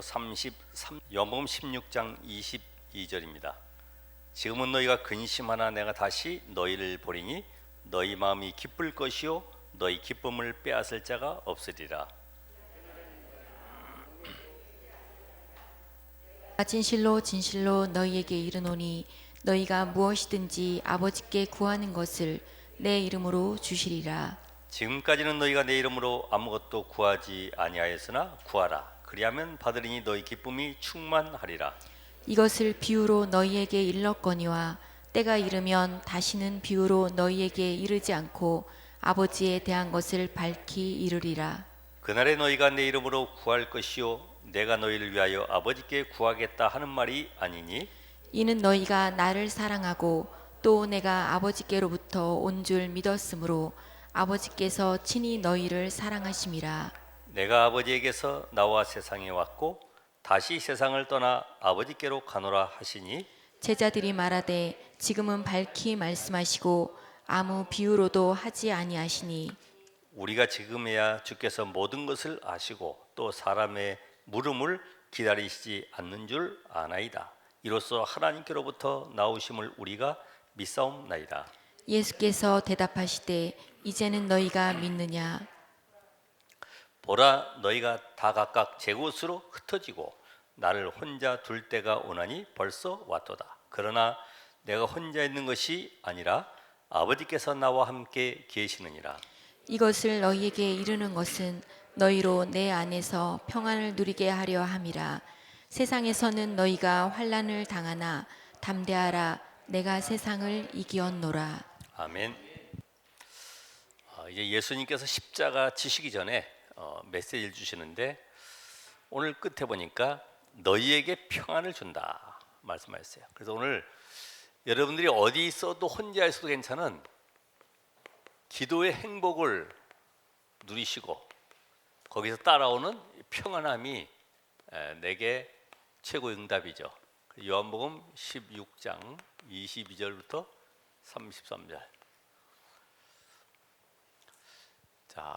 33 요한복음 16장 22절입니다. 지금은 너희가 근심하나 내가 다시 너희를 보리니 너희 마음이 기쁠 것이요 너희 기쁨을 빼앗을 자가 없으리라. 진실로 진실로 너희에게 이르노니 너희가 무엇이든지 아버지께 구하는 것을 내 이름으로 주시리라. 지금까지는 너희가 내 이름으로 아무것도 구하지 아니하였으나 구하라. 그리하면 받으리니 너희 기쁨이 충만하리라. 이것을 비유로 너희에게 일렀거니와 때가 이르면 다시는 비유로 너희에게 이르지 않고 아버지에 대한 것을 밝히 이르리라. 그날에 너희가 내 이름으로 구할 것이요 내가 너희를 위하여 아버지께 구하겠다 하는 말이 아니니 이는 너희가 나를 사랑하고 또 내가 아버지께로부터 온 줄 믿었으므로 아버지께서 친히 너희를 사랑하심이라. 내가 아버지에게서 나와 세상에 왔고 다시 세상을 떠나 아버지께로 가노라 하시니 제자들이 말하되 지금은 밝히 말씀하시고 아무 비유로도 하지 아니하시니 우리가 지금에야 주께서 모든 것을 아시고 또 사람의 물음을 기다리시지 않는 줄 아나이다. 이로써 하나님께로부터 나오심을 우리가 믿사옵나이다. 예수께서 대답하시되 이제는 너희가 믿느냐. 보라 너희가 다 각각 제 곳으로 흩어지고 나를 혼자 둘 때가 오나니 벌써 왔도다. 그러나 내가 혼자 있는 것이 아니라 아버지께서 나와 함께 계시느니라. 이것을 너희에게 이르는 것은 너희로 내 안에서 평안을 누리게 하려 함이라. 세상에서는 너희가 환난을 당하나 담대하라. 내가 세상을 이기었노라. 아멘. 이제 예수님께서 십자가 지시기 전에 메시지를 주시는데 오늘 끝에 보니까 너희에게 평안을 준다 말씀하셨어요. 그래서 오늘 여러분들이 어디 있어도 혼자 있어도 괜찮은 기도의 행복을 누리시고 거기서 따라오는 평안함이 내게 최고의 응답이죠. 요한복음 16장 22절부터 33절. 자,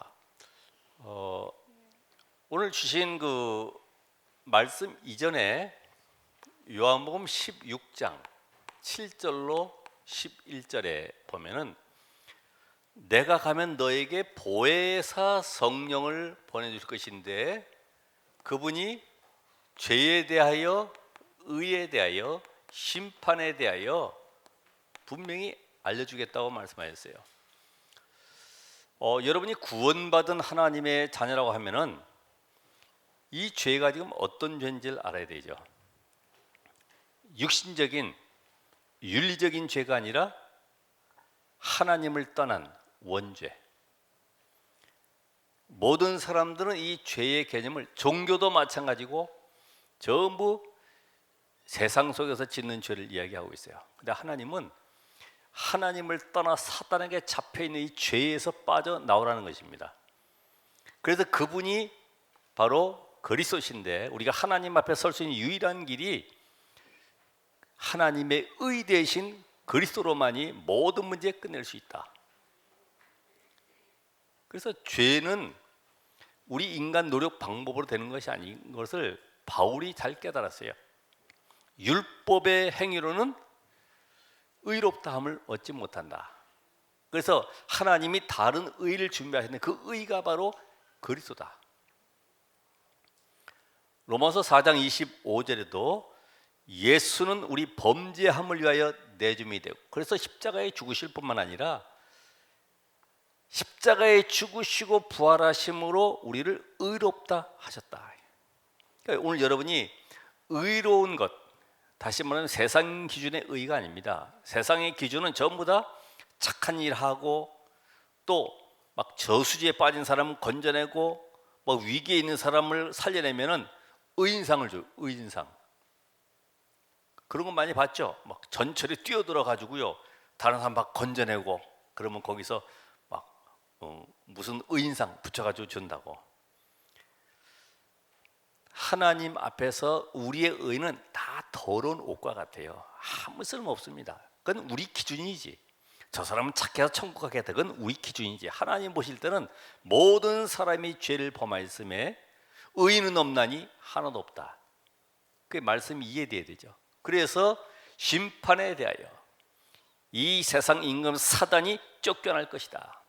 오늘 주신 그 말씀 이전에 요한복음 16장 7절로 11절에 보면은 내가 가면 너에게 보혜사 성령을 보내줄 것인데 그분이 죄에 대하여 의에 대하여 심판에 대하여 분명히 알려주겠다고 말씀하셨어요. 여러분이 구원받은 하나님의 자녀라고 하면은 이 죄가 지금 어떤 죄인지를 알아야 되죠. 육신적인 윤리적인 죄가 아니라 하나님을 떠난 원죄. 모든 사람들은 이 죄의 개념을 종교도 마찬가지고 전부 세상 속에서 짓는 죄를 이야기하고 있어요. 근데 하나님은 하나님을 떠나 사단에게 잡혀있는 이 죄에서 빠져나오라는 것입니다. 그래서 그분이 바로 그리스도신데 우리가 하나님 앞에 설 수 있는 유일한 길이 하나님의 의 대신 그리스도로만이 모든 문제 끝낼 수 있다. 그래서 죄는 우리 인간 노력 방법으로 되는 것이 아닌 것을 바울이 잘 깨달았어요. 율법의 행위로는 의롭다함을 얻지 못한다. 그래서 하나님이 다른 의를 준비하셨는데 그 의가 바로 그리스도다. 로마서 4장 25절에도 예수는 우리 범죄함을 위하여 내줌이 되고 그래서 십자가에 죽으실 뿐만 아니라 십자가에 죽으시고 부활하심으로 우리를 의롭다 하셨다. 그러니까 오늘 여러분이 의로운 것, 다시 말하면 세상 기준의 의가 아닙니다. 세상의 기준은 전부 다 착한 일하고 또 막 저수지에 빠진 사람을 건져내고 뭐 위기에 있는 사람을 살려내면은 의인상을 줘요. 의인상. 그런 거 많이 봤죠. 막 전철에 뛰어들어 가지고요 다른 사람 막 건져내고 그러면 거기서 막 무슨 의인상 붙여가지고 준다고. 하나님 앞에서 우리의 의는 다 더러운 옷과 같아요. 아무 쓸모 없습니다. 그건 우리 기준이지. 저 사람은 착해서 천국 가겠다. 그건 우리 기준이지. 하나님 보실 때는 모든 사람이 죄를 범하였음에 의인은 없나니 하나도 없다. 그 말씀이 이해돼야 되죠. 그래서 심판에 대하여 이 세상 임금 사단이 쫓겨날 것이다.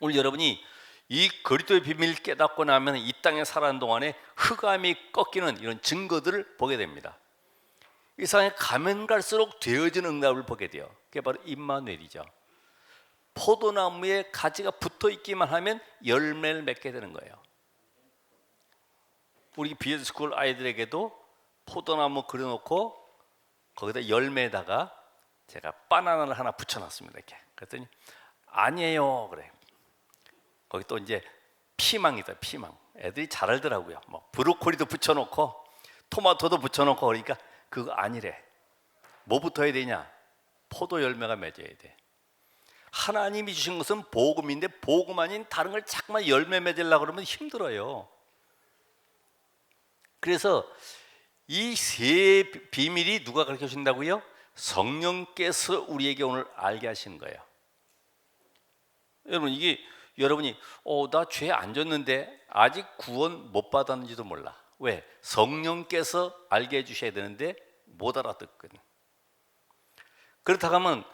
오늘 여러분이 이 그리스도의 비밀을 깨닫고 나면 이 땅에 살아가는 동안에 흑암이 꺾이는 이런 증거들을 보게 됩니다. 이 세상에 가면 갈수록 되어지는 응답을 보게 돼요. 그게 바로 임마누엘이죠. 포도나무에 가지가 붙어 있기만 하면 열매를 맺게 되는 거예요. 우리 비에스쿨 아이들에게도 포도나무 그려놓고 거기다 열매에다가 제가 바나나를 하나 붙여놨습니다. 이렇게 그랬더니 아니에요 그래. 거기 또 이제 피망이다. 피망. 애들이 잘 알더라고요. 뭐 브로콜리도 붙여놓고 토마토도 붙여놓고 그러니까 그거 아니래. 뭐 붙어야 되냐? 포도 열매가 맺어야 돼. 하나님이 주신 것은 복음인데 복음 아닌 다른 걸 자꾸만 열매 맺으려고 그러면 힘들어요. 그래서 이 세 비밀이 누가 가르쳐 주신다고요? 성령께서 우리에게 오늘 알게 하시는 거예요. 여러분 이게 여러분이 나 죄 안 졌는데 아직 구원 못 받았는지도 몰라. 왜? 성령께서 알게 해주셔야 되는데 못 알아듣거든. 그렇다고 하면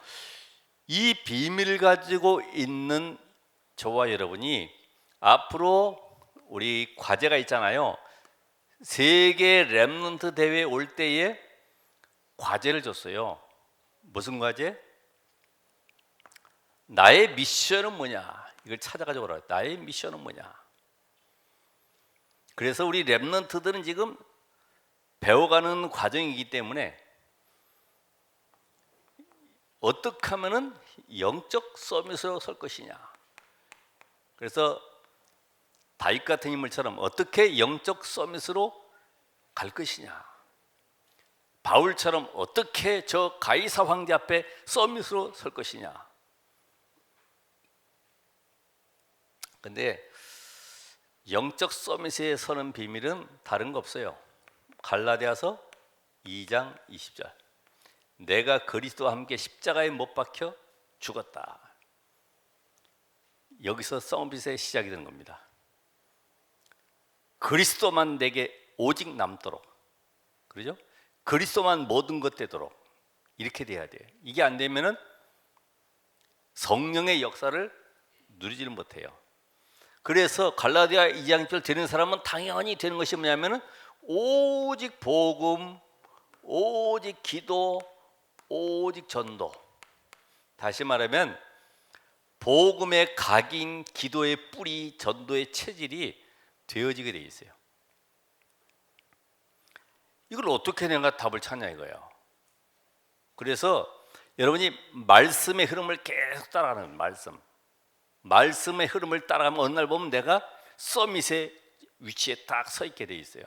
이 비밀을 가지고 있는 저와 여러분이 앞으로 우리 과제가 있잖아요. 세계 렘넌트 대회 올 때에 과제를 줬어요. 무슨 과제? 나의 미션은 뭐냐? 이걸 찾아가지고 오라. 나의 미션은 뭐냐? 그래서 우리 렘넌트들은 지금 배워가는 과정이기 때문에 어떻게 하면은 영적 서밋으로 설 것이냐. 그래서 다윗 같은 인물처럼 어떻게 영적 서밋으로 갈 것이냐. 바울처럼 어떻게 저 가이사 황제 앞에 서밋으로 설 것이냐. 근데 영적 서밋에 서는 비밀은 다른 거 없어요. 갈라디아서 2장 20절. 내가 그리스도와 함께 십자가에 못 박혀 죽었다. 여기서 서밋의 시작이 되는 겁니다. 그리스도만 내게 오직 남도록, 그러죠? 그리스도만 모든 것 되도록 이렇게 돼야 돼요. 이게 안 되면은 성령의 역사를 누리지를 못해요. 그래서 갈라디아 2장 1절 되는 사람은 당연히 되는 것이 뭐냐면은 오직 복음, 오직 기도, 오직 전도. 다시 말하면 복음의 각인, 기도의 뿌리, 전도의 체질이 되어지게 돼 있어요. 이걸 어떻게 내가 답을 찾냐 이거예요. 그래서 여러분이 말씀의 흐름을 계속 따라가는 말씀의 흐름을 따라가면 어느 날 보면 내가 서밋의 위치에 딱 서 있게 돼 있어요.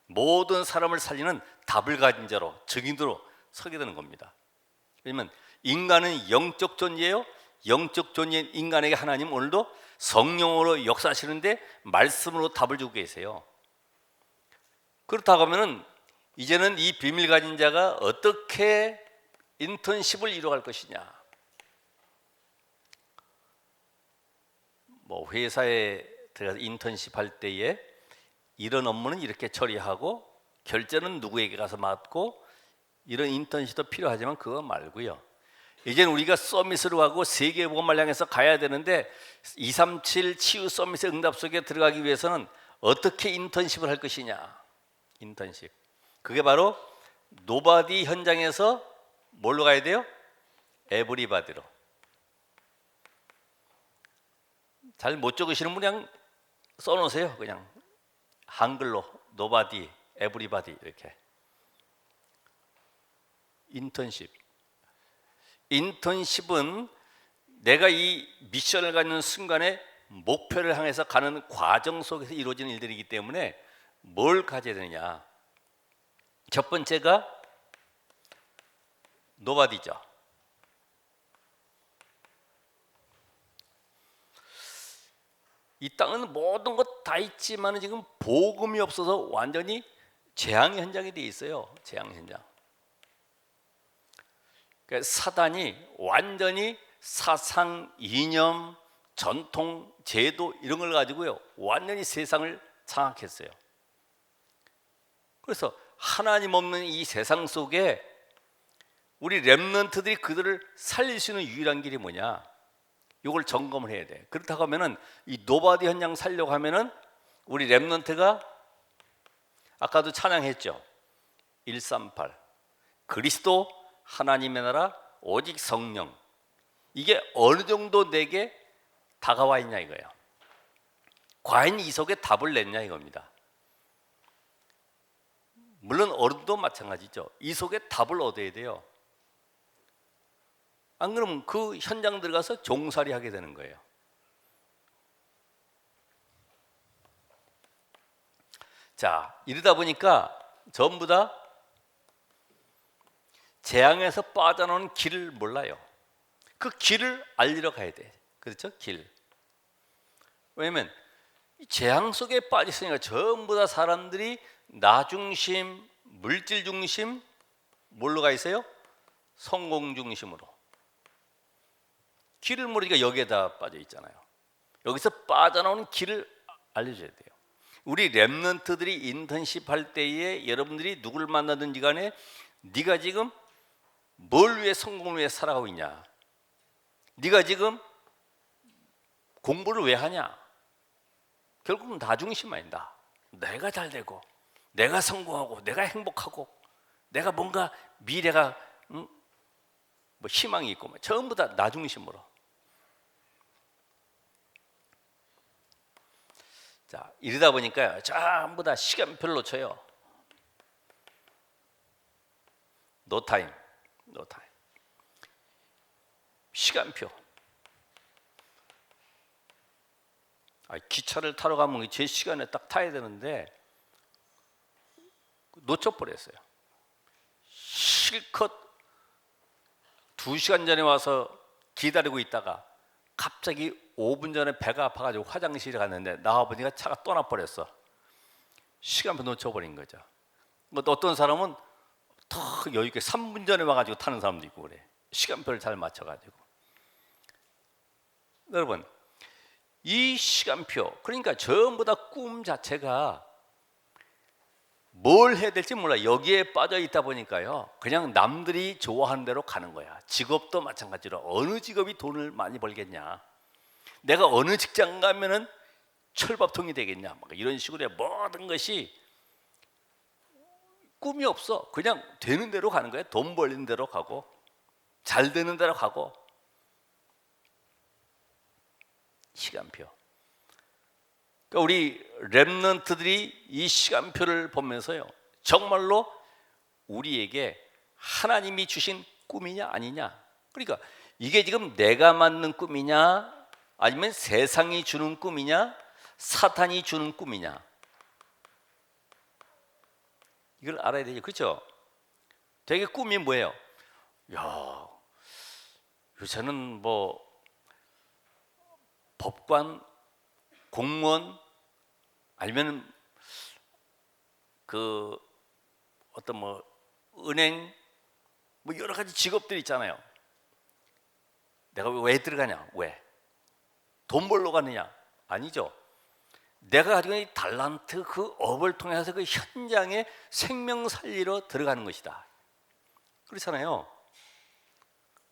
모든 사람을 살리는 답을 가진 자로, 증인으로 서게 되는 겁니다. 왜냐면 인간은 영적 존재예요. 영적 존재인 인간에게 하나님 오늘도 성령으로 역사하시는데 말씀으로 답을 주고 계세요. 그렇다고 하면은 이제는 이 비밀 가진 자가 어떻게 인턴십을 이루어갈 것이냐. 뭐 회사에 들어가서 인턴십 할 때에 이런 업무는 이렇게 처리하고 결제는 누구에게 가서 맡고 이런 인턴십도 필요하지만 그거 말고요. 이제는 우리가 서밋으로 가고 세계 복음을 향해서 가야 되는데 237 치유 서밋의 응답 속에 들어가기 위해서는 어떻게 인턴십을 할 것이냐. 인턴십. 그게 바로 노바디 현장에서 뭘로 가야 돼요? 에브리바디로. 잘 못 적으시는 분 그냥 써놓으세요. 그냥 한글로 노바디, 에브리바디 이렇게. 인턴십은 내가 이 미션을 갖는 순간에 목표를 향해서 가는 과정 속에서 이루어지는 일들이기 때문에 뭘 가져야 되느냐. 첫 번째가 노바디죠. 이 땅은 모든 것 다 있지만 지금 복음이 없어서 완전히 재앙 현장이 돼 있어요. 재앙 현장. 그러니까 사단이 완전히 사상, 이념, 전통, 제도 이런 걸 가지고요 완전히 세상을 장악했어요. 그래서 하나님 없는 이 세상 속에 우리 렘넌트들이 그들을 살릴 수 있는 유일한 길이 뭐냐? 이걸 점검을 해야 돼. 그렇다고 하면은 이 노바디 현장 살려고 하면은 우리 렘넌트가 아까도 찬양했죠. 138 그리스도 하나님의 나라 오직 성령, 이게 어느 정도 내게 다가와 있냐 이거예요. 과연 이 속에 답을 냈냐 이겁니다. 물론 어른도 마찬가지죠. 이 속에 답을 얻어야 돼요. 안 그러면 그 현장 들어가서 종살이 하게 되는 거예요. 자, 이러다 보니까 전부 다 재앙에서 빠져나오는 길을 몰라요. 그 길을 알리러 가야 돼. 그렇죠? 길. 왜냐면 재앙 속에 빠졌으니까 전부 다 사람들이 나 중심, 물질 중심, 뭘로 가 있어요? 성공 중심으로. 길을 모르니까 여기에다 빠져 있잖아요. 여기서 빠져나오는 길을 알려줘야 돼요. 우리 렘넌트들이 인턴십 할 때에 여러분들이 누구를 만나든지 간에 네가 지금 뭘 위해 성공을 위해 살아가고 있냐? 네가 지금 공부를 왜 하냐? 결국은 나 중심 아니다. 내가 잘 되고 내가 성공하고 내가 행복하고 내가 뭔가 미래가 뭐 희망이 있고 전부 다 나 중심으로. 자, 이러다 보니까 전부 다 시간표를 놓쳐요. 노 타임. 시간표. 기차를 타러 가면 제 시간에 딱 타야 되는데 놓쳐버렸어요. 실컷 2시간 전에 와서 기다리고 있다가 갑자기 5분 전에 배가 아파가지고 화장실에 갔는데 나와보니까 차가 떠나버렸어. 시간표 놓쳐버린 거죠. 뭐 어떤 사람은 더 여유있게 3분 전에 와가지고 타는 사람도 있고 그래. 시간표를 잘 맞춰가지고. 여러분, 이 시간표, 그러니까 전부 다 꿈 자체가 뭘 해야 될지 몰라. 여기에 빠져 있다 보니까요, 그냥 남들이 좋아하는 대로 가는 거야. 직업도 마찬가지로 어느 직업이 돈을 많이 벌겠냐, 내가 어느 직장 가면은 철밥통이 되겠냐, 막 이런 식으로 모든 것이 꿈이 없어. 그냥 되는 대로 가는 거야. 돈 벌리는 대로 가고 잘 되는 대로 가고. 시간표. 그러니까 우리 렘넌트들이 이 시간표를 보면서요, 정말로 우리에게 하나님이 주신 꿈이냐 아니냐, 그러니까 이게 지금 내가 만든 꿈이냐 아니면 세상이 주는 꿈이냐 사탄이 주는 꿈이냐, 이걸 알아야 되죠. 그렇죠? 되게 꿈이 뭐예요? 야, 요새는 뭐 법관, 공무원, 아니면 그 어떤 뭐 은행, 뭐 여러 가지 직업들이 있잖아요. 내가 왜 들어가냐? 왜? 돈 벌러 가느냐? 아니죠. 내가 가지고 있는 달란트, 그 업을 통해서 그 현장에 생명 살리러 들어가는 것이다. 그렇잖아요.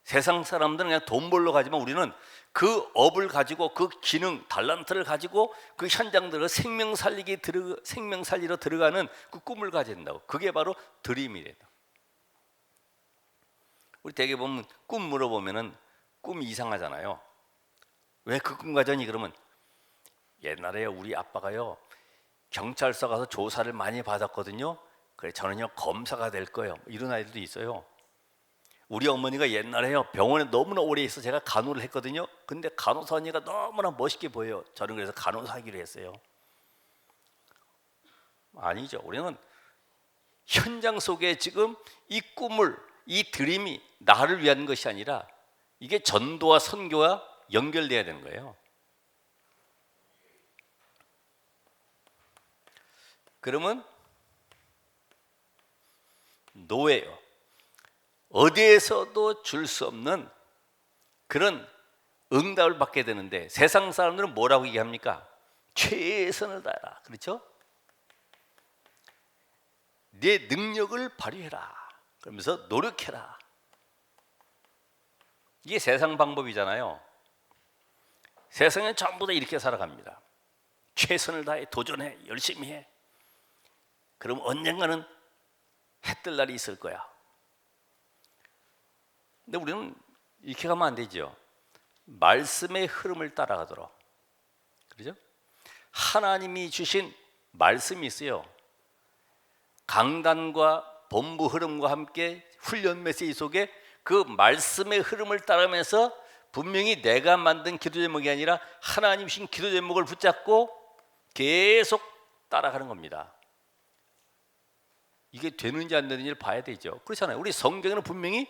세상 사람들은 그냥 돈 벌러 가지만 우리는 그 업을 가지고 그 기능, 달란트를 가지고 그 현장들을 생명 살리러 들어가는 그 꿈을 가져야 된다고. 그게 바로 드림이래요. 우리 대개 보면 꿈 물어보면은 꿈이 이상하잖아요. 왜 그 꿈 가졌니? 그러면 옛날에 우리 아빠가요, 경찰서 가서 조사를 많이 받았거든요. 그래 저는요 검사가 될 거예요. 이런 아이들도 있어요. 우리 어머니가 옛날에요 병원에 너무나 오래 있어 제가 간호를 했거든요. 근데 간호사 언니가 너무나 멋있게 보여요. 저는 그래서 간호사 하기로 했어요. 아니죠. 우리는 현장 속에 지금 이 꿈을, 이 드림이 나를 위한 것이 아니라 이게 전도와 선교와 연결돼야 되는 거예요. 그러면 노예요. 어디에서도 줄 수 없는 그런 응답을 받게 되는데, 세상 사람들은 뭐라고 얘기합니까? 최선을 다해라. 그렇죠? 내 능력을 발휘해라. 그러면서 노력해라. 이게 세상 방법이잖아요. 세상은 전부 다 이렇게 살아갑니다. 최선을 다해 도전해 열심히 해. 그럼 언젠가는 해 뜰 날이 있을 거야. 근데 우리는 이렇게 가면 안 되죠. 말씀의 흐름을 따라가도록. 그렇죠? 하나님이 주신 말씀이 있어요. 강단과 본부 흐름과 함께 훈련 메시지 속에 그 말씀의 흐름을 따르면서 분명히 내가 만든 기도 제목이 아니라 하나님 주신 기도 제목을 붙잡고 계속 따라가는 겁니다. 이게 되는지 안 되는지를 봐야 되죠. 그렇잖아요. 우리 성경에는 분명히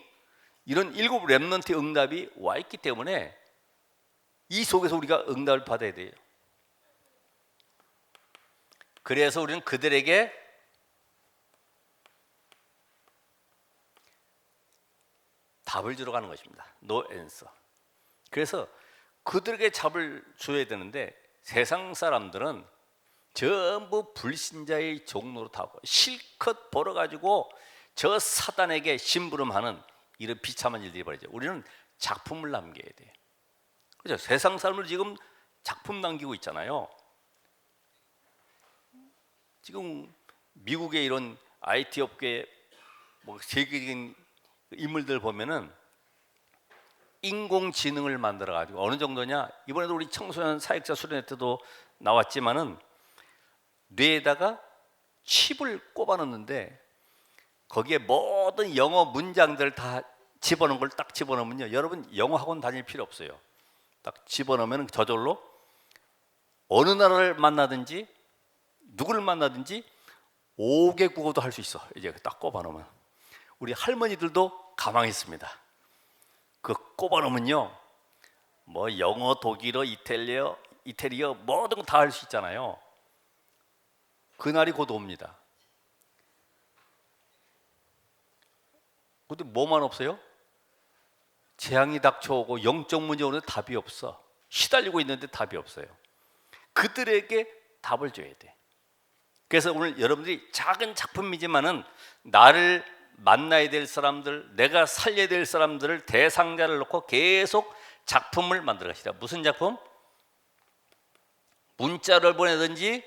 이런 7 렘넌트의 응답이 와 있기 때문에 이 속에서 우리가 응답을 받아야 돼요. 그래서 우리는 그들에게 답을 주러 가는 것입니다. No answer. 그래서 그들에게 답을 줘야 되는데 세상 사람들은 전부 불신자의 종로로 타고 실컷 벌어가지고 저 사단에게 심부름하는 이런 비참한 일들이 벌어져요. 우리는 작품을 남겨야 돼요. 그렇죠? 세상 사람들 지금 작품 남기고 있잖아요. 지금 미국의 이런 IT 업계 뭐 세계적인 인물들 보면은 인공지능을 만들어 가지고 어느 정도냐? 이번에도 우리 청소년 사역자 수련회 때도 나왔지만은 뇌에다가 칩을 꼽아 넣는데 거기에 모든 영어 문장들 다 집어넣은 걸 딱 집어넣으면요, 여러분 영어 학원 다닐 필요 없어요. 딱 집어넣으면 저절로 어느 나라를 만나든지 누구를 만나든지 5개 국어도 할 수 있어. 이제 딱 꼽아 넣으면. 우리 할머니들도 가망 있습니다. 그 꼽아 놓으면요, 뭐 영어, 독일어, 이태리어 모든 거 다 할 수 있잖아요. 그날이 곧 옵니다. 근데 뭐만 없어요? 재앙이 닥쳐오고 영적 문제 오는데 답이 없어. 시달리고 있는데 답이 없어요. 그들에게 답을 줘야 돼. 그래서 오늘 여러분들이 작은 작품이지만은 나를 만나야 될 사람들, 내가 살려야 될 사람들을 대상자를 놓고 계속 작품을 만들어 가시다. 무슨 작품? 문자를 보내든지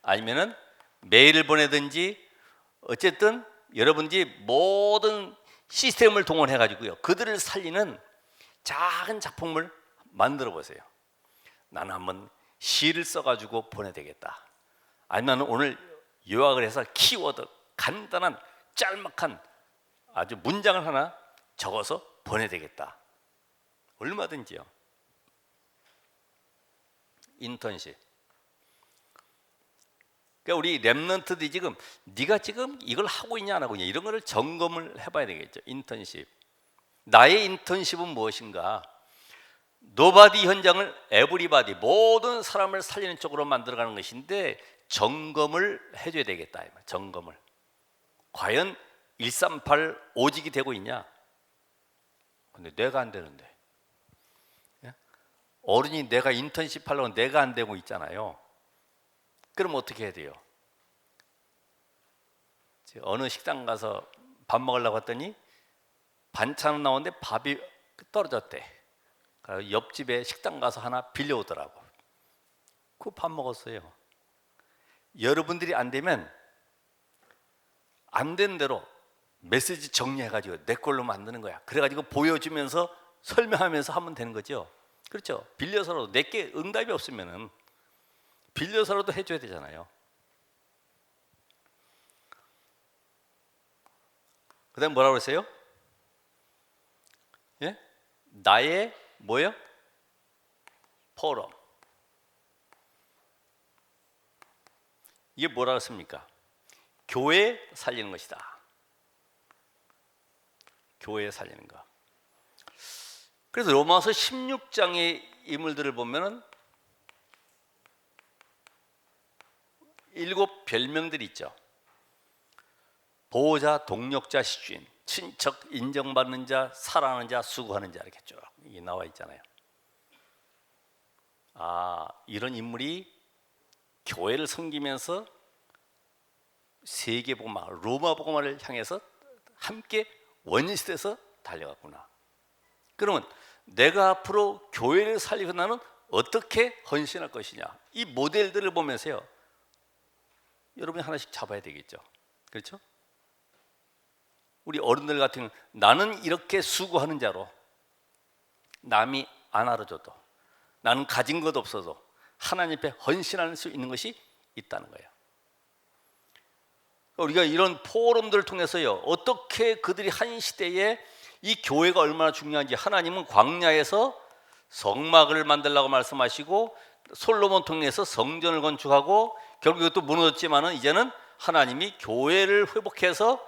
아니면은 메일을 보내든지 어쨌든 여러분들이 모든 시스템을 동원해 가지고요, 그들을 살리는 작은 작품을 만들어 보세요. 나는 한번 시를 써 가지고 보내야 되겠다. 아니면 오늘 요약을 해서 키워드 간단한 짤막한 아주 문장을 하나 적어서 보내야 되겠다. 얼마든지요. 인턴십. 그러니까 우리 랩런트들이 지금 네가 지금 이걸 하고 있냐 안 하고 있냐 이런 거를 점검을 해봐야 되겠죠. 인턴십. 나의 인턴십은 무엇인가? 노바디 현장을 에브리바디 모든 사람을 살리는 쪽으로 만들어가는 것인데 점검을 해줘야 되겠다. 점검을. 과연 138 오직이 되고 있냐? 근데 내가 안 되는데. 어른이 내가 인턴십 하려고 내가 안 되고 있잖아요. 그럼 어떻게 해야 돼요? 어느 식당 가서 밥 먹으려고 했더니 반찬은 나오는데 밥이 떨어졌대. 그래서 옆집에 식당 가서 하나 빌려오더라고. 그 밥 먹었어요. 여러분들이 안 되면 안 된 대로 메시지 정리해가지고 내 걸로 만드는 거야. 그래가지고 보여주면서 설명하면서 하면 되는 거죠. 그렇죠? 빌려서라도 내게 응답이 없으면은 빌려서라도 해줘야 되잖아요. 그 다음에 뭐라고 그랬어요? 예? 나의 뭐요? 포럼. 이게 뭐라고 했습니까? 교회 살리는 것이다. 교회 살리는 거. 그래서 로마서 16장의 인물들을 보면은 7 별명들이 있죠. 보호자, 동력자, 시주인, 친척, 인정받는 자, 사랑하는 자, 수고하는 자 이렇게 쭉 이게 나와 있잖아요. 아, 이런 인물이 교회를 섬기면서 세계복음화, 로마복음화를 향해서 함께 원시돼서 달려갔구나. 그러면 내가 앞으로 교회를 살리고 나는 어떻게 헌신할 것이냐, 이 모델들을 보면서요, 여러분이 하나씩 잡아야 되겠죠. 그렇죠? 우리 어른들 같은 경우는 나는 이렇게 수고하는 자로, 남이 안 알아줘도, 나는 가진 것 없어도 하나님 앞에 헌신할 수 있는 것이 있다는 거예요. 우리가 이런 포럼들을 통해서요, 어떻게 그들이 한 시대에 이 교회가 얼마나 중요한지, 하나님은 광야에서 성막을 만들라고 말씀하시고 솔로몬 통해서 성전을 건축하고 결국 이것도 무너졌지만은 이제는 하나님이 교회를 회복해서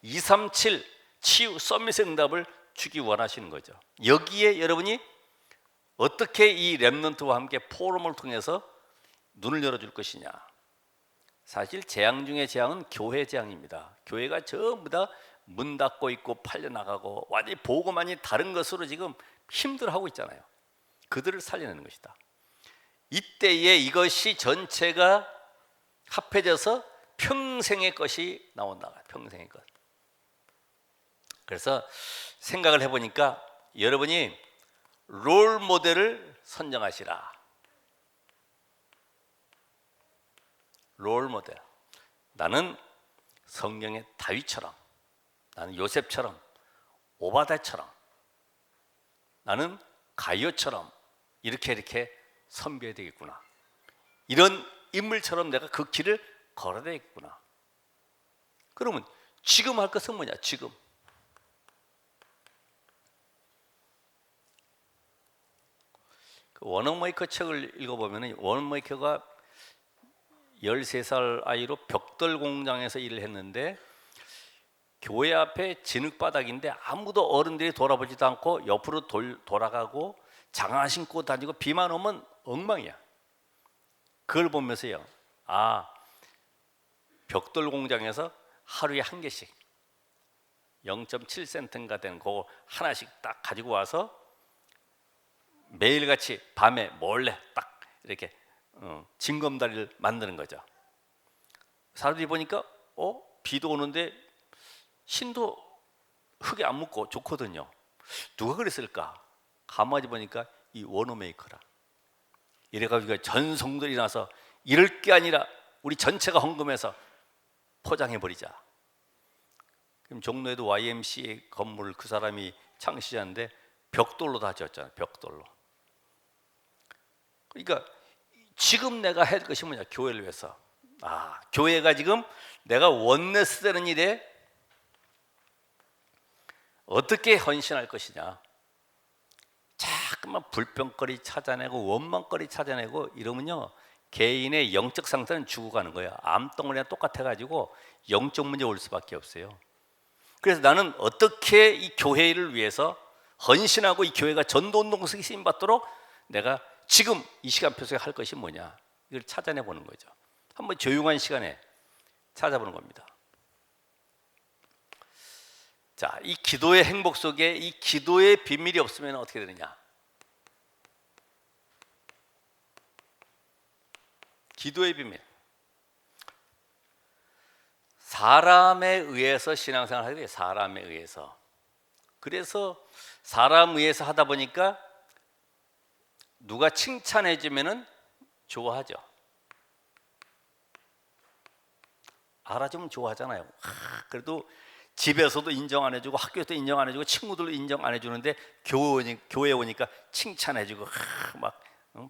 237 치유 서밋의 응답을 주기 원하시는 거죠. 여기에 여러분이 어떻게 이 렘넌트와 함께 포럼을 통해서 눈을 열어줄 것이냐. 사실 재앙 중에 재앙은 교회 재앙입니다. 교회가 전부 다 문 닫고 있고 팔려나가고 완전히 보고만이 다른 것으로 지금 힘들어하고 있잖아요. 그들을 살려내는 것이다. 이때에 이것이 전체가 합해져서 평생의 것이 나온다. 평생의 것. 그래서 생각을 해보니까 여러분이 롤 모델을 선정하시라. 롤 모델. 나는 성경의 다윗처럼, 나는 요셉처럼, 오바다처럼, 나는 가룟처럼 이렇게 선비해야 되겠구나. 이런 인물처럼 내가 그 길을 걸어야 되겠구나. 그러면 지금 할 것은 뭐냐? 지금 그 워너메이커 책을 읽어보면 워너메이커가 13살 아이로 벽돌 공장에서 일을 했는데 교회 앞에 진흙바닥인데 아무도 어른들이 돌아보지도 않고 옆으로 돌아가고 장화 신고 다니고 비만 오면 엉망이야. 그걸 보면서요, 아, 벽돌 공장에서 하루에 한 개씩 0.7센트인가 되는 그거 하나씩 딱 가지고 와서 매일같이 밤에 몰래 딱 이렇게 징검다리를 만드는 거죠. 사람들이 보니까 비도 오는데 신도 흙에 안 묻고 좋거든요. 누가 그랬을까? 가만히 보니까 이 워너메이커라. 이래가지고 전 성들이 나서 이럴 게 아니라 우리 전체가 헌금해서 포장해버리자. 그럼 종로에도 YMCA 건물을 그 사람이 창시자인데 벽돌로 다 지었잖아요. 벽돌로. 그러니까 지금 내가 해야 될 것이 뭐냐? 교회를 위해서. 교회가 지금 내가 원네스 되는 일에 어떻게 헌신할 것이냐. 자꾸만 불평거리 찾아내고 원망거리 찾아내고 이러면요, 개인의 영적 상태는 죽어가는 거예요. 암덩어리랑 똑같아가지고 영적 문제 올 수밖에 없어요. 그래서 나는 어떻게 이 교회를 위해서 헌신하고 이 교회가 전도운동석에 쓰임받도록 내가 지금 이 시간표 속에 할 것이 뭐냐, 이걸 찾아내보는 거죠. 한번 조용한 시간에 찾아보는 겁니다. 자, 이 기도의 행복 속에 이 기도의 비밀이 없으면 어떻게 되느냐? 기도의 비밀. 사람에 의해서 신앙생활을 하게 돼요. 사람에 의해서. 그래서 사람 의해서 하다 보니까 누가 칭찬해 주면은 좋아하죠. 알아주면 좋아하잖아요. 그래도 집에서도 인정 안 해주고 학교에서도 인정 안 해주고 친구들도 인정 안 해주는데 교회에 오니까 칭찬해주고 막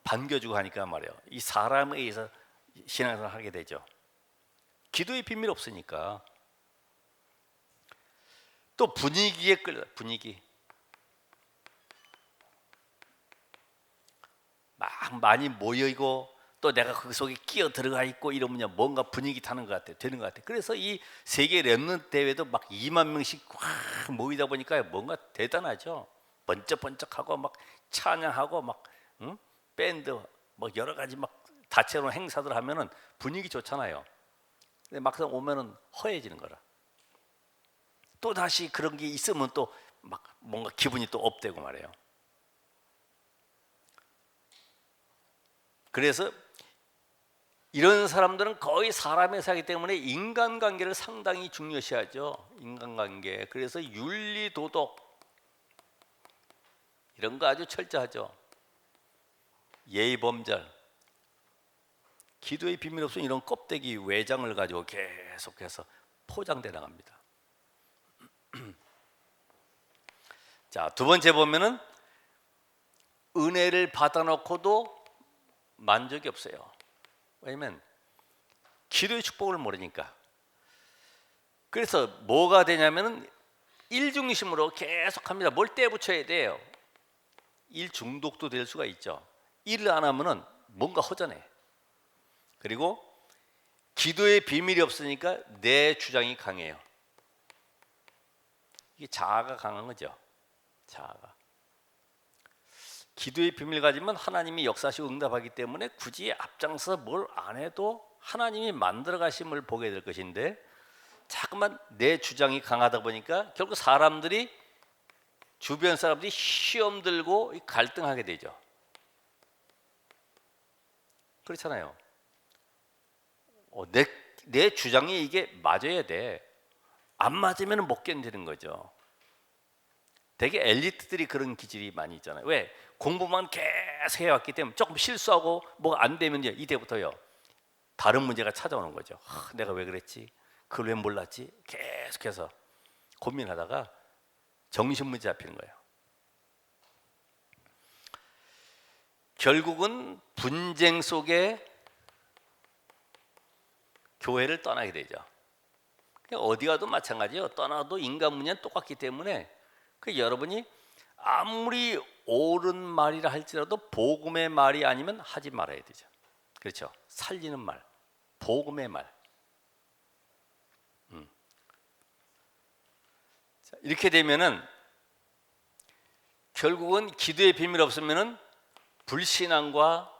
반겨주고 하니까 말이에요. 이 사람에 의해서 신앙생활을 하게 되죠. 기도의 비밀 없으니까. 또 분위기에 끌려. 분위기 막 많이 모여 있고 또 내가 그 속에 끼어 들어가 있고 이러면 뭔가 분위기 타는 것 같아, 되는 것 같아. 그래서 이 세계 렘넌트 대회도 막 2만 명씩 확 모이다 보니까 뭔가 대단하죠. 번쩍번쩍하고 막 찬양하고 막 밴드 막 여러 가지 막 다채로운 행사들 하면은 분위기 좋잖아요. 근데 막상 오면은 허해지는 거라. 또 다시 그런 게 있으면 또 막 뭔가 기분이 또 업되고 말이에요. 그래서 이런 사람들은 거의 사람에 사기 때문에 인간관계를 상당히 중요시하죠. 인간관계. 그래서 윤리, 도덕 이런 거 아주 철저하죠. 예의, 범절. 기도의 비밀 없으면 이런 껍데기 외장을 가지고 계속해서 포장돼 나갑니다. 자, 두 번째 보면은 은혜를 받아놓고도 만족이 없어요. 왜냐면 기도의 축복을 모르니까. 그래서 뭐가 되냐면은 일중심으로 계속합니다. 뭘 떼붙여야 돼요. 일 중독도 될 수가 있죠. 일을 안 하면은 뭔가 허전해. 그리고 기도의 비밀이 없으니까 내 주장이 강해요. 이게 자아가 강한 거죠. 자아가. 기도의 비밀 가지면 하나님이 역사하시고 응답하기 때문에 굳이 앞장서 뭘 안 해도 하나님이 만들어 가심을 보게 될 것인데, 자꾸만 내 주장이 강하다 보니까 결국 사람들이, 주변 사람들이 시험 들고 갈등하게 되죠. 그렇잖아요. 내 주장이 이게 맞아야 돼. 안 맞으면 못 견디는 거죠. 되게 엘리트들이 그런 기질이 많이 있잖아요. 왜? 공부만 계속 해왔기 때문에 조금 실수하고 뭐 안 되면 이때부터요 다른 문제가 찾아오는 거죠. 내가 왜 그랬지? 그걸 왜 몰랐지? 계속해서 고민하다가 정신문제 잡히는 거예요. 결국은 분쟁 속에 교회를 떠나게 되죠. 어디 가도 마찬가지예요. 떠나도 인간 문제는 똑같기 때문에 여러분이 아무리 옳은 말이라 할지라도 복음의 말이 아니면 하지 말아야 되죠. 그렇죠? 살리는 말, 복음의 말. 자, 이렇게 되면은 결국은 기도의 비밀 없으면은 불신앙과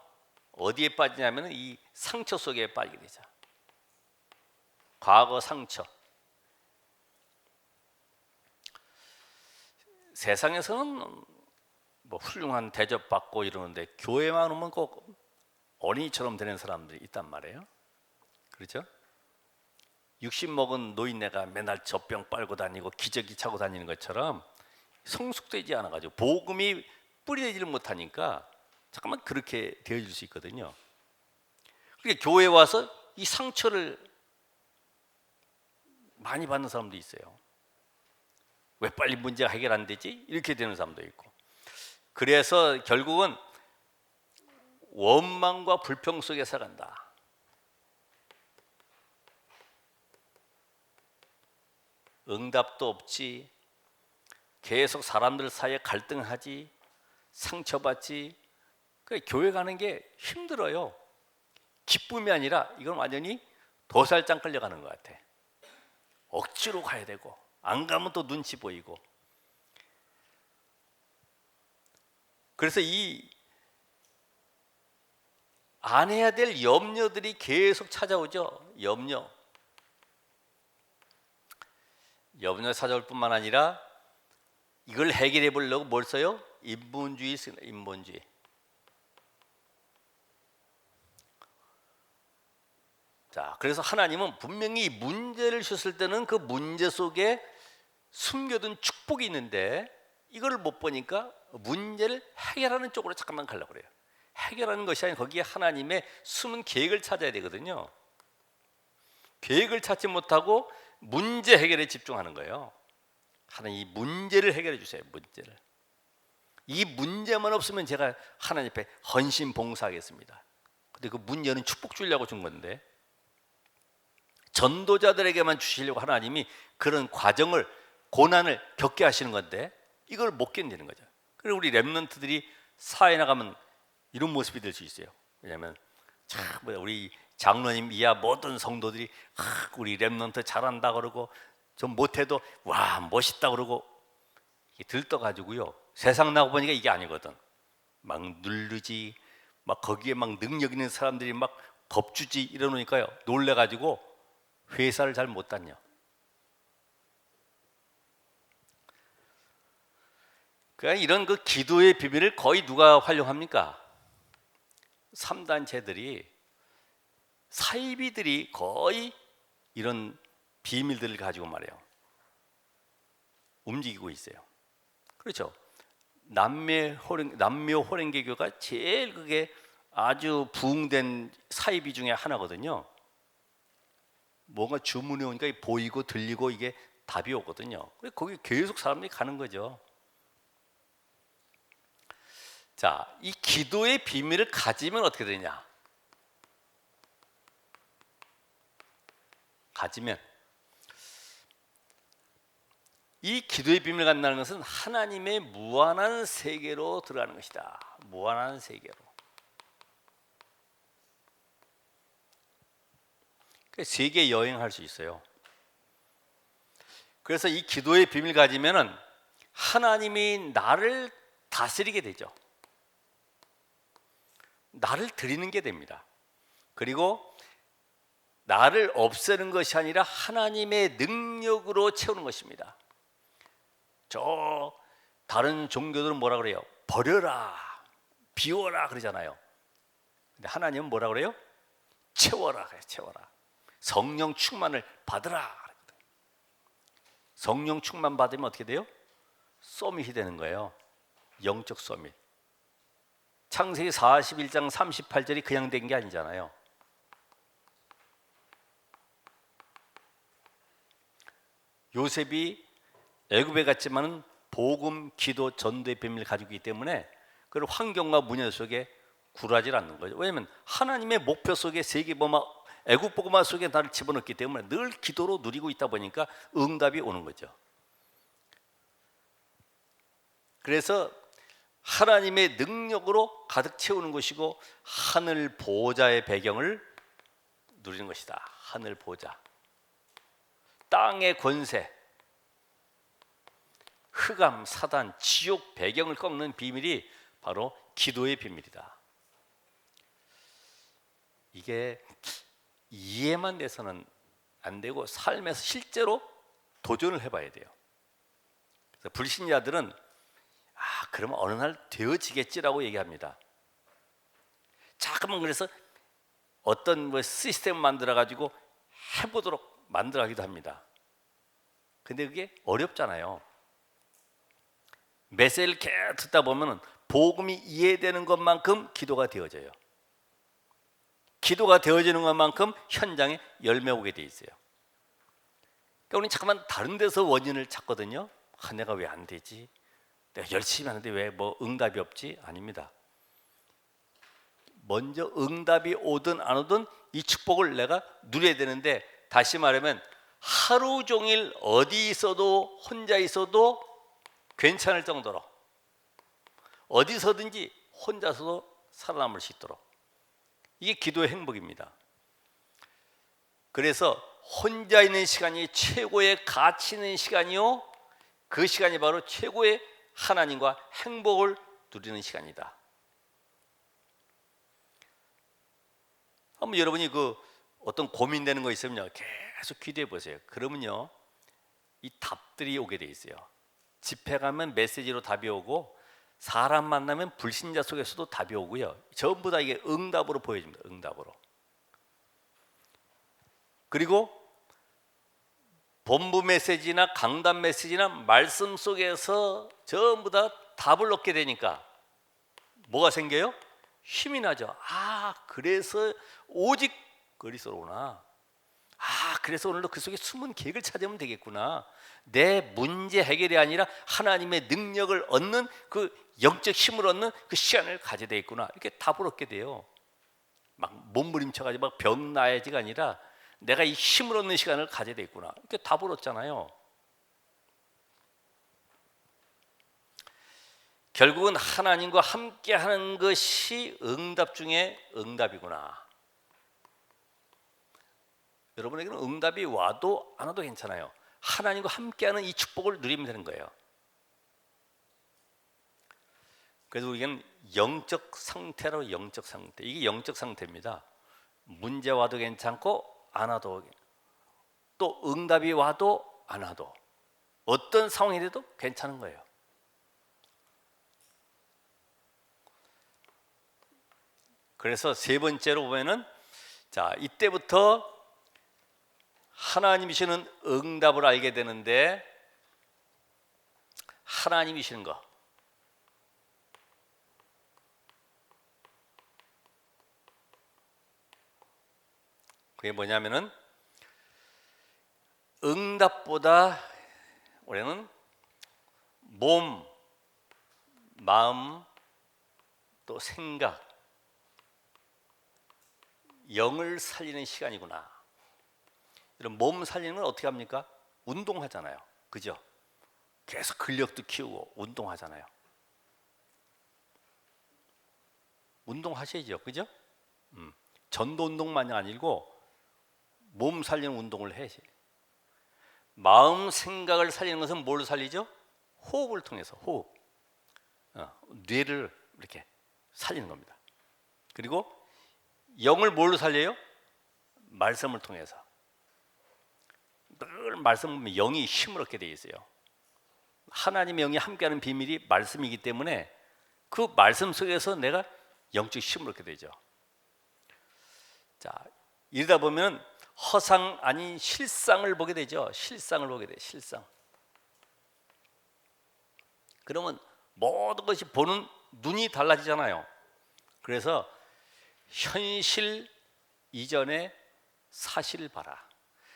어디에 빠지냐면은 이 상처 속에 빠지게 되죠. 과거 상처. 세상에서는 뭐 훌륭한 대접받고 이러는데 교회만 오면 꼭 어린이처럼 되는 사람들이 있단 말이에요. 그렇죠? 60 먹은 노인네가 맨날 젖병 빨고 다니고 기저귀 차고 다니는 것처럼 성숙되지 않아가지고 복음이 뿌리내지를 못하니까 잠깐만 그렇게 되어질 수 있거든요. 그러니까 교회 와서 이 상처를 많이 받는 사람도 있어요. 왜 빨리 문제가 해결 안 되지? 이렇게 되는 사람도 있고. 그래서 결국은 원망과 불평 속에 살아간다. 응답도 없지, 계속 사람들 사이에 갈등하지, 상처받지. 교회 가는 게 힘들어요. 기쁨이 아니라 이건 완전히 도살장 끌려가는 것 같아. 억지로 가야 되고 안 가면 또 눈치 보이고. 그래서 이 안 해야 될 염려들이 계속 찾아오죠. 염려 찾아올 뿐만 아니라 이걸 해결해 보려고 뭘 써요? 인본주의 쓰는 인본주의. 자, 그래서 하나님은 분명히 문제를 주셨을 때는 그 문제 속에 숨겨둔 축복이 있는데 이걸 못 보니까 문제를 해결하는 쪽으로 잠깐만 가려고 그래요. 해결하는 것이 아니라 거기에 하나님의 숨은 계획을 찾아야 되거든요. 계획을 찾지 못하고 문제 해결에 집중하는 거예요. 하나님 이 문제를 해결해 주세요. 문제를. 이 문제만 없으면 제가 하나님 앞에 헌신 봉사하겠습니다. 근데 그 문제는 축복 주려고 준 건데 전도자들에게만 주시려고 하나님이 그런 과정을 고난을 겪게 하시는 건데 이걸 못 견디는 거죠. 그리고 우리 렘넌트들이 사회 나가면 이런 모습이 될 수 있어요. 왜냐하면 참 우리 장로님 이하 모든 성도들이 우리 렘넌트 잘한다 그러고 좀 못해도 와 멋있다 그러고 들떠가지고요. 세상 나고 보니까 이게 아니거든. 막 누르지, 막 거기에 막 능력 있는 사람들이 막 겁주지 이러니까요. 놀래가지고 회사를 잘 못 다녀. 그러니까 이런 그 기도의 비밀을 거의 누가 활용합니까? 3단체들이 사이비들이 거의 이런 비밀들을 가지고 말이에요 움직이고 있어요. 그렇죠. 남묘 호랭개교가 제일 그게 아주 부흥된 사이비 중에 하나거든요. 뭔가 주문이 오니까 보이고 들리고 이게 답이 오거든요. 거기 계속 사람들이 가는 거죠. 자, 이 기도의 비밀을 가지면 어떻게 되냐? 가지면 이 기도의 비밀을 갖는다는 것은 하나님의 무한한 세계로 들어가는 것이다. 무한한 세계로. 세계 여행할 수 있어요. 그래서 이 기도의 비밀을 가지면은 하나님이 나를 다스리게 되죠. 나를 드리는 게 됩니다. 그리고 나를 없애는 것이 아니라 하나님의 능력으로 채우는 것입니다. 저 다른 종교들은 뭐라 그래요? 버려라, 비워라 그러잖아요. 근데 하나님은 뭐라 그래요? 채워라 그래요. 채워라. 성령 충만을 받으라. 성령 충만 받으면 어떻게 돼요? 서밋이 되는 거예요. 영적 서밋. 창세기 41장 38절이 그냥 된 게 아니잖아요. 요셉이 애굽에 갔지만은 복음, 기도, 전도의 비밀을 가지고 있기 때문에 그 환경과 문화 속에 굴하지 않는 거죠. 왜냐하면 하나님의 목표 속에 세계 복음, 애굽 복음 속에 나를 집어넣기 때문에 늘 기도로 누리고 있다 보니까 응답이 오는 거죠. 그래서 하나님의 능력으로 가득 채우는 것이고 하늘 보좌의 배경을 누리는 것이다. 하늘 보좌, 땅의 권세, 흑암, 사단, 지옥 배경을 꺾는 비밀이 바로 기도의 비밀이다. 이게 이해만 돼서는 안 되고 삶에서 실제로 도전을 해봐야 돼요. 그래서 불신자들은 그러면 어느 날 되어지겠지라고 얘기합니다. 자꾸만 그래서 어떤 시스템을 만들어 가지고 해보도록 만들어가기도 합니다. 근데 그게 어렵잖아요. 메시지를 계속 듣다 보면 복음이 이해되는 것만큼 기도가 되어져요. 기도가 되어지는 것만큼 현장에 열매 오게 돼 있어요. 그러니까 우리는 잠깐만 다른 데서 원인을 찾거든요. 내가 왜 안 되지? 내가 열심히 하는데 왜 응답이 없지? 아닙니다. 먼저 응답이 오든 안 오든 이 축복을 내가 누려야 되는데, 다시 말하면 하루 종일 어디 있어도 혼자 있어도 괜찮을 정도로 어디서든지 혼자서도 살아남을 수 있도록, 이게 기도의 행복입니다. 그래서 혼자 있는 시간이 최고의 가치 있는 시간이요, 그 시간이 바로 최고의 하나님과 행복을 누리는 시간이다. 한번 여러분이 어떤 고민되는 거 있으면요, 계속 기도해 보세요. 그러면요, 이 답들이 오게 돼 있어요. 집회 가면 메시지로 답이 오고, 사람 만나면 불신자 속에서도 답이 오고요. 전부 다 이게 응답으로 보여집니다. 응답으로. 그리고 본부 메시지나 강단 메시지나 말씀 속에서 전부 다 답을 얻게 되니까 뭐가 생겨요? 힘이 나죠. 그래서 오직 그리스도로구나. 그래서 오늘도 그 속에 숨은 계획을 찾으면 되겠구나. 내 문제 해결이 아니라 하나님의 능력을 얻는 그 영적 힘을 얻는 그 시간을 가져야 되겠구나. 이렇게 답을 얻게 돼요. 막 몸부림쳐가지고 막 병 나야지가 아니라 내가 이 힘을 얻는 시간을 가져야 되겠구나. 이렇게 답을 얻잖아요. 결국은 하나님과 함께하는 것이 응답 중에 응답이구나. 여러분에게는 응답이 와도 안 와도 괜찮아요. 하나님과 함께하는 이 축복을 누리면 되는 거예요. 그래서 우리는 영적 상태로, 영적 상태, 이게 영적 상태입니다. 문제 와도 괜찮고 안 와도, 또 응답이 와도 안 와도, 어떤 상황이 돼도 괜찮은 거예요. 그래서 세 번째로 보면은 자, 이때부터 하나님이시는 응답을 알게 되는데, 하나님이시는 거, 그게 뭐냐면은 응답보다 우리는 몸, 마음, 또 생각, 영을 살리는 시간이구나. 이런 몸 살리는 건 어떻게 합니까? 운동하잖아요. 그죠? 계속 근력도 키우고 운동하잖아요. 운동하셔야죠. 그죠? 전도 운동만이 아니고 몸 살리는 운동을 해야지. 마음 생각을 살리는 것은 뭘 살리죠? 호흡을 통해서 호흡. 뇌를 이렇게 살리는 겁니다. 그리고 영을 뭘로 살려요? 말씀을 통해서. 늘 말씀 보면 영이 힘을 얻게 되어 있어요. 하나님의 영이 함께하는 비밀이 말씀이기 때문에 그 말씀 속에서 내가 영적 힘을 얻게 되죠. 자, 이러다 보면 허상 아닌 실상을 보게 되죠. 실상을 보게 돼요. 실상. 그러면 모든 것이 보는 눈이 달라지잖아요. 그래서 현실 이전에 사실을 봐라.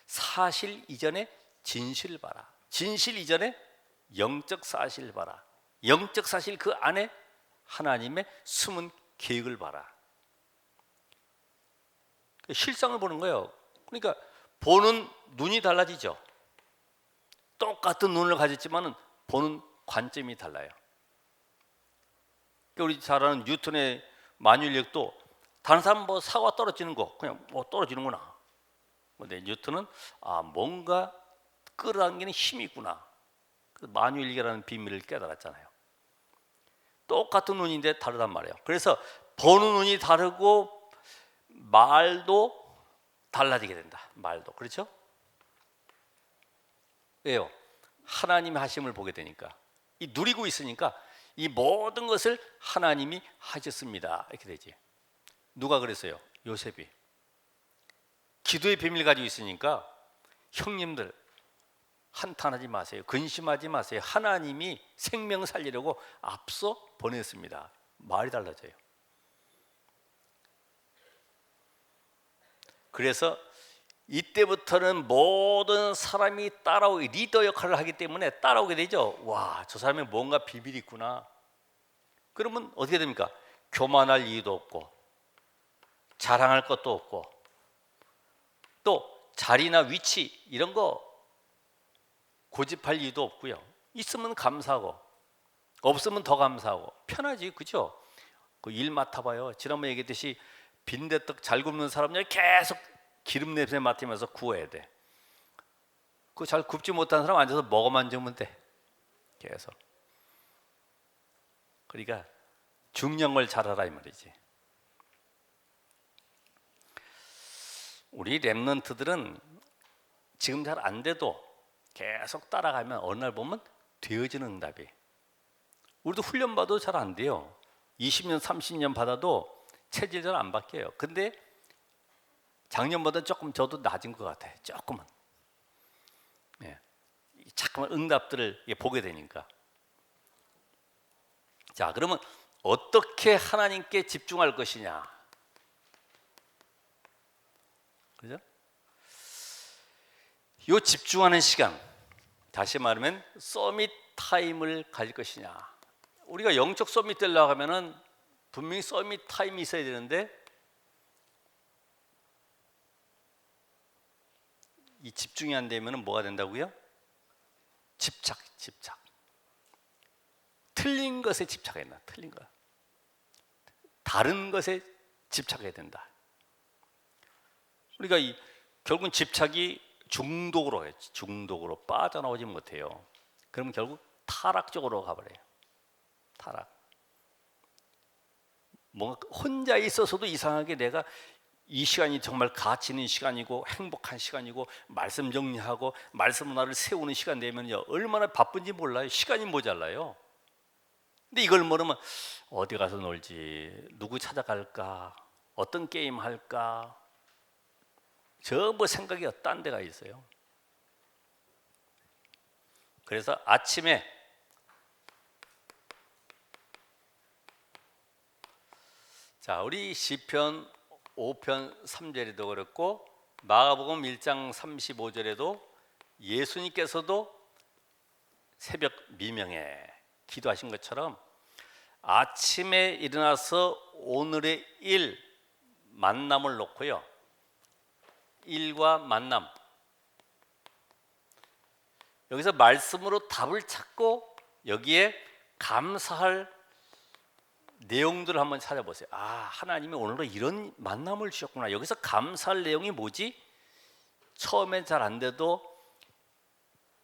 사실 이전에 진실을 봐라. 진실 이전에 영적 사실을 봐라. 영적 사실 그 안에 하나님의 숨은 계획을 봐라. 실상을 보는 거예요. 그러니까 보는 눈이 달라지죠. 똑같은 눈을 가졌지만은 보는 관점이 달라요. 우리 잘 아는 뉴턴의 만유인력도 다른 사람 뭐 사과 떨어지는 거 그냥 뭐 떨어지는구나. 근데 뉴턴은 뭔가 끌어당기는 힘이 있구나. 만유인력이라는 비밀을 깨달았잖아요. 똑같은 눈인데 다르단 말이에요. 그래서 보는 눈이 다르고 말도 달라지게 된다. 말도. 그렇죠? 왜요? 하나님의 하심을 보게 되니까. 이 누리고 있으니까 이 모든 것을 하나님이 하셨습니다. 이렇게 되지. 누가 그랬어요? 요셉이. 기도의 비밀을 가지고 있으니까 형님들 한탄하지 마세요. 근심하지 마세요. 하나님이 생명 살리려고 앞서 보냈습니다. 말이 달라져요. 그래서 이때부터는 모든 사람이 따라오게 리더 역할을 하기 때문에 따라오게 되죠. 와, 저 사람이 뭔가 비밀이 있구나. 그러면 어떻게 됩니까? 교만할 이유도 없고 자랑할 것도 없고 또 자리나 위치 이런 거 고집할 이유도 없고요. 있으면 감사하고 없으면 더 감사하고 편하지. 그죠? 그 일 맡아봐요. 지난번에 얘기했듯이 빈대떡 잘 굽는 사람이 계속 기름 냄새 맡으면서 구워야 돼. 그 잘 굽지 못하는 사람 앉아서 먹어만 주면 돼. 계속. 그러니까 중요한 걸 잘하라 이 말이지. 우리 랩런트들은 지금 잘 안 돼도 계속 따라가면 어느 날 보면 되어지는 응답이. 우리도 훈련 받아도 잘 안 돼요. 20년, 30년 받아도 체질 잘 안 바뀌어요. 근데 작년보다 조금 저도 낮은 것 같아요. 조금은. 예. 자꾸만 응답들을 보게 되니까. 자, 그러면 어떻게 하나님께 집중할 것이냐? 그죠? 요 집중하는 시간, 다시 말하면 서밋 타임을 가질 것이냐? 우리가 영적 서밋 되려고 하면은 분명히 서밋 타임이 있어야 되는데 이 집중이 안 되면은 뭐가 된다고요? 집착. 틀린 것에 집착해야 된다. 틀린 것. 다른 것에 집착해야 된다. 우리가 결국은 집착이 중독으로 가요. 중독으로 빠져나오지 못해요. 그러면 결국 타락 쪽으로 가버려요. 타락. 뭔가 혼자 있어서도 이상하게 내가 이 시간이 정말 가치 있는 시간이고 행복한 시간이고 말씀 정리하고 말씀 문화를 세우는 시간 되면요 얼마나 바쁜지 몰라요. 시간이 모자라요. 근데 이걸 모르면 어디 가서 놀지, 누구 찾아갈까, 어떤 게임 할까, 전부 생각이 딴 데가 있어요. 그래서 아침에 자, 우리 시편 5편 3절에도 그렇고 마가복음 1장 35절에도 예수님께서도 새벽 미명에 기도하신 것처럼 아침에 일어나서 오늘의 일 만남을 놓고요. 일과 만남. 여기서 말씀으로 답을 찾고 여기에 감사할 내용들을 한번 찾아보세요. 아, 하나님이 오늘도 이런 만남을 주셨구나. 여기서 감사할 내용이 뭐지? 처음엔 잘 안 돼도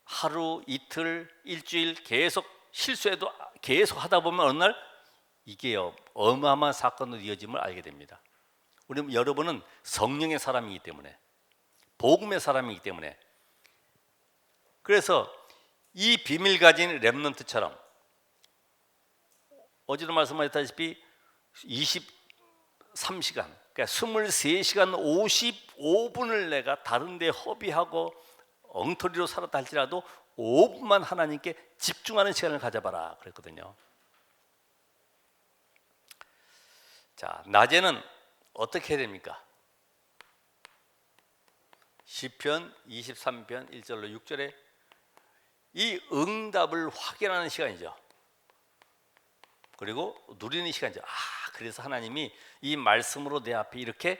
하루, 이틀, 일주일 계속 실수해도 계속 하다 보면 어느 날 이게요 어마어마한 사건으로 이어짐을 알게 됩니다. 우리 여러분은 성령의 사람이기 때문에, 복음의 사람이기 때문에, 그래서 이 비밀 가진 렘넌트처럼 어제도 말씀하셨다시피 23시간, 그러니까 23시간 55분을 내가 다른 데 허비하고 엉터리로 살았다 할지라도 5분만 하나님께 집중하는 시간을 가져봐라 그랬거든요. 자, 낮에는 어떻게 해야 됩니까? 시편 23편 1절로 6절에 이 응답을 확인하는 시간이죠. 그리고 누리는 시간이죠. 아, 그래서 하나님이 이 말씀으로 내 앞에 이렇게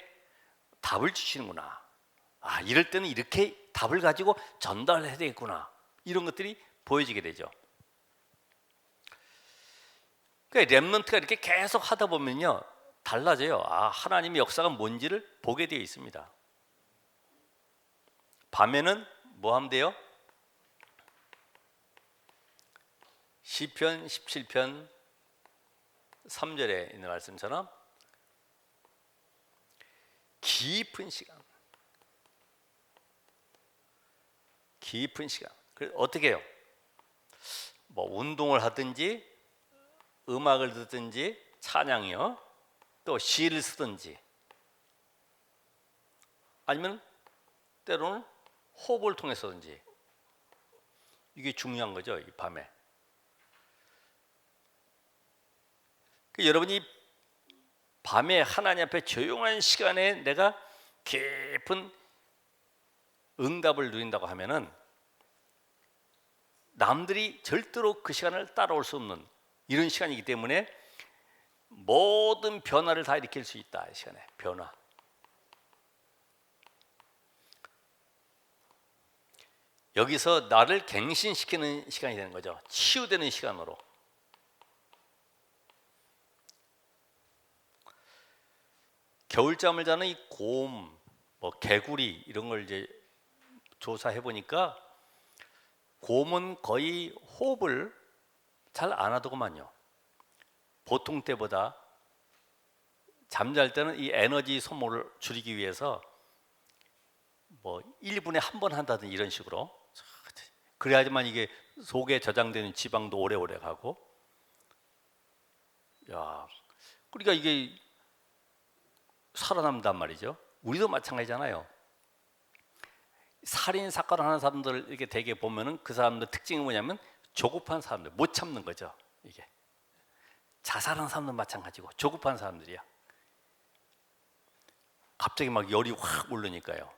답을 주시는구나. 아, 이럴 때는 이렇게 답을 가지고 전달해야 되겠구나. 이런 것들이 보여지게 되죠. 그러니까 렘넌트가 이렇게 계속 하다 보면요 달라져요. 아, 하나님의 역사가 뭔지를 보게 되어 있습니다. 밤에는 뭐 하면 돼요? 시편 17편 3절에 있는 말씀처럼 깊은 시간, 그래서 어떻게 해요? 뭐 운동을 하든지 음악을 듣든지 찬양이요, 또 시를 쓰든지, 아니면 때로는 호흡을 통해서든지, 이게 중요한 거죠. 이 밤에 여러분이 밤에 하나님 앞에 조용한 시간에 내가 깊은 응답을 누린다고 하면은 남들이 절대로 그 시간을 따라올 수 없는 이런 시간이기 때문에 모든 변화를 다 일으킬 수 있다. 이 시간에 변화. 여기서 나를 갱신시키는 시간이 되는 거죠. 치유되는 시간으로. 겨울잠을 자는 이 곰, 뭐 개구리 이런 걸 이제 조사해 보니까 곰은 거의 호흡을 잘 안 하더구만요. 보통 때보다 잠잘 때는 이 에너지 소모를 줄이기 위해서 뭐 1분에 한 번 한다든지 이런 식으로, 그래야지만 이게 속에 저장되는 지방도 오래오래 가고, 야, 그러니까 이게 살아남단 말이죠. 우리도 마찬가지잖아요. 살인 사건을 하는 사람들 이렇게 되게 보면은 그 사람들 특징이 뭐냐면 조급한 사람들, 못 참는 거죠. 이게 자살하는 사람들 마찬가지고 조급한 사람들이야. 갑자기 막 열이 확 오르니까요.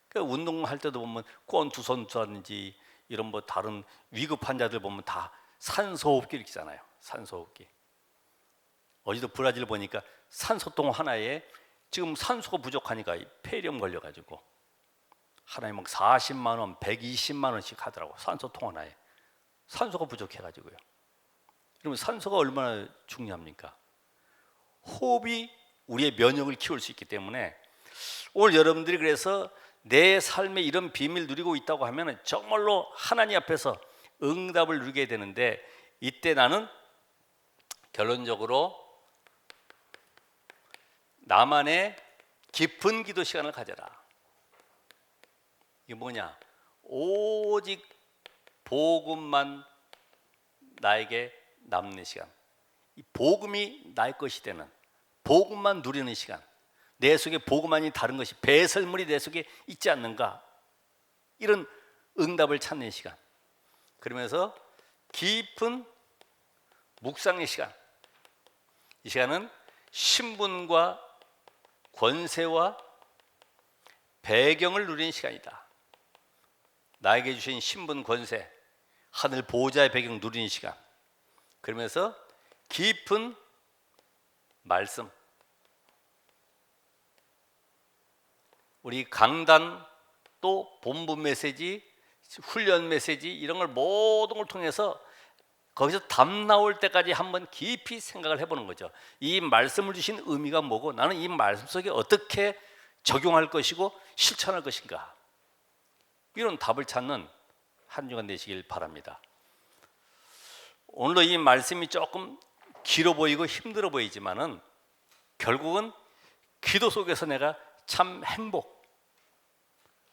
그러니까 운동할 때도 보면 권투선수라든지 이런 뭐 다른 위급 환자들 보면 다 산소호흡기 이렇게 잖아요. 산소호흡기. 어제도 브라질 보니까 산소통 하나에 지금 산소가 부족하니까 폐렴 걸려가지고 하나에 막 40만 원, 120만 원씩 하더라고. 산소통 하나에. 산소가 부족해가지고요. 그러면 산소가 얼마나 중요합니까? 호흡이 우리의 면역을 키울 수 있기 때문에 오늘 여러분들이 그래서 내 삶에 이런 비밀 누리고 있다고 하면 정말로 하나님 앞에서 응답을 누리게 되는데, 이때 나는 결론적으로 나만의 깊은 기도 시간을 가져라. 이게 뭐냐? 오직 복음만 나에게 남는 시간. 이 복음이 나의 것이 되는, 복음만 누리는 시간. 내 속에 복음만이 다른 것이 배설물이 내 속에 있지 않는가? 이런 응답을 찾는 시간. 그러면서 깊은 묵상의 시간. 이 시간은 신분과 권세와 배경을 누리는 시간이다. 나에게 주신 신분, 권세, 하늘 보호자의 배경 누리는 시간. 그러면서 깊은 말씀. 우리 강단 또 본부 메시지, 훈련 메시지 이런 걸 모든 걸 통해서 거기서 답 나올 때까지 한번 깊이 생각을 해보는 거죠. 이 말씀을 주신 의미가 뭐고 나는 이 말씀 속에 어떻게 적용할 것이고 실천할 것인가, 이런 답을 찾는 한 주간 되시길 바랍니다. 오늘도 이 말씀이 조금 길어 보이고 힘들어 보이지만은 결국은 기도 속에서 내가 참 행복,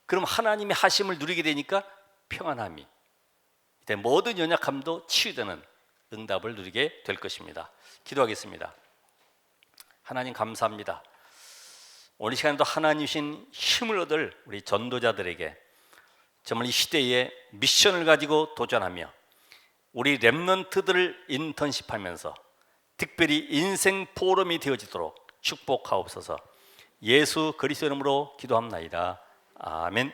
그럼 하나님의 하심을 누리게 되니까 평안함이, 이때 모든 연약함도 치유되는 응답을 누리게 될 것입니다. 기도하겠습니다. 하나님 감사합니다. 오늘 시간에도 하나님 주신 힘을 얻을 우리 전도자들에게 정말 이 시대에 미션을 가지고 도전하며 우리 렘넌트들을 인턴십하면서 특별히 인생 포럼이 되어지도록 축복하옵소서. 예수 그리스도 이름으로 기도합나이다. 아멘.